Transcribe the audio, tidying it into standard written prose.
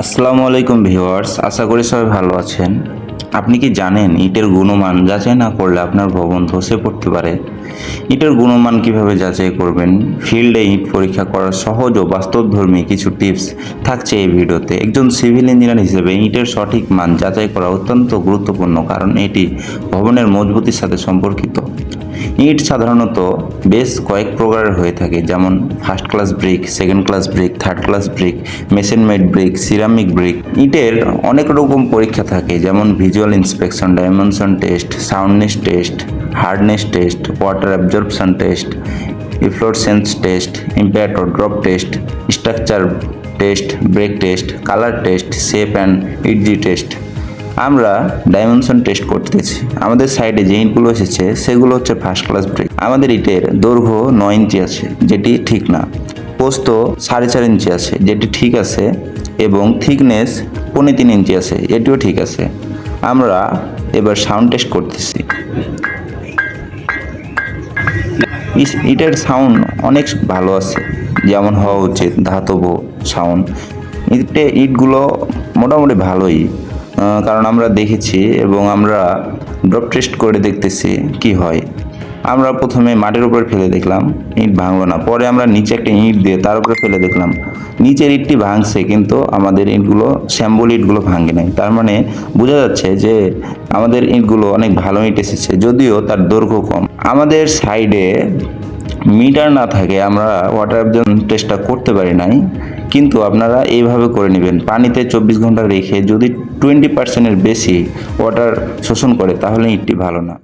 আসসালামু আলাইকুম ভিউয়ার্স, আশা করি সবাই ভালো আছেন। আপনি কি জানেন ইটের গুণমান যাচাই না করলে আপনার ভবন ধসে পড়তে পারে? ইটের গুণমান কিভাবে যাচাই করবেন, ফিল্ডে ইট পরীক্ষা করার সহজ ও বাস্তবধর্মী কিছু টিপস থাকছে এই ভিডিওতে। একজন সিভিল ইঞ্জিনিয়ার হিসেবে ইটের সঠিক মান যাচাই করা অত্যন্ত গুরুত্বপূর্ণ, কারণ এটি ভবনের মজবুতির সাথে সম্পর্কিত। ইট সাধারণত বেশ কয়েক প্রকারের হয়ে থাকে, যেমন first class brick, second class brick, third class brick, machine made brick, ceramic brick. ইটের অনেক রকম পরীক্ষা থাকে, যেমন visual inspection, dimension test, soundness test, hardness test, water absorption test, efflorescence test, impact ও drop test, structure test, break test, colour test, shape and edge test. আমরা dimension test করতেছি। আমাদের সাইডে যে ইটগুলো এসেছে সেগুলো হচ্ছে ফার্স্ট ক্লাস ব্রিক। আমাদের ইটের দৈর্ঘ্য 9 ইঞ্চি আছে, যেটি ঠিক না। প্রস্থ 4.5 ইঞ্চি আছে, যেটি ঠিক আছে, এবং থিকনেস 3.25 ইঞ্চি আছে, এটিও ঠিক আছে। আমরা এবার সাউন্ড টেস্ট করতেছি। ইটের সাউন্ড অনেক ভালো আছে, যেমন হওয়া উচিত ধাতব সাউন্ড। ইটগুলো মোটামুটি ভালোই, কারণ আমরা দেখেছি এবং আমরা ড্রপ টেস্ট করে দেখতেছি কি হয়। আমরা প্রথমে মাটির উপরে ফেলে দেখলাম, ইট ভাঙলো না। পরে আমরা নিচে একটা ইট দিয়ে তার উপরে ফেলে দেখলাম, নিচের ইটটি ভাঙছে, কিন্তু আমাদের ইটগুলো শ্যাম্বল ইটগুলো ভাঙে নাই। তার মানে বোঝা যাচ্ছে যে আমাদের ইটগুলো অনেক ভালো ইট এসেছে, যদিও তার দৈর্ঘ্য কম। আমাদের সাইডে মিটার না থাকে, আমরা ওয়াটার অ্যাবজর্পশন টেস্টটা করতে পারি নাই, কিন্তু আপনারা এইভাবে করে নেবেন। পানিতে 24 ঘন্টা রেখে যদি 20%-এর বেশি ওয়াটার শোষণ করে, তাহলে ইটটি ভালো না।